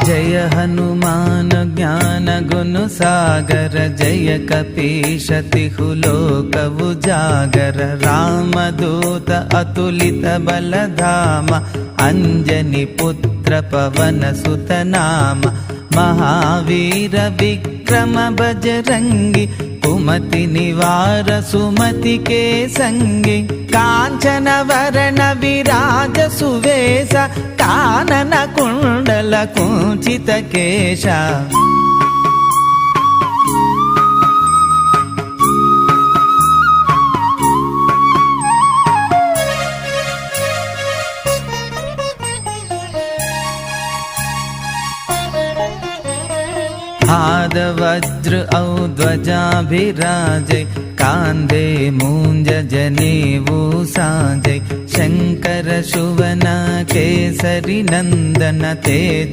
जय हनुमान ज्ञान गुण सागर, जय कपीश तिहु लोक उजागर। रामदूत अतुलित बल धाम, अंजनी पुत्र पवन सुत नाम। महावीर विक्रम बजरंगी, कुमति निवार सुमति के संगी। कांचन वरण विराज सुवेश, कानन कुंडल कुंचित केशा। हाद वज्र औ ध्वजाभिराजै, कांधे मूंज जनेऊ साजै। शंकर सुवन केसरी नंदन तेज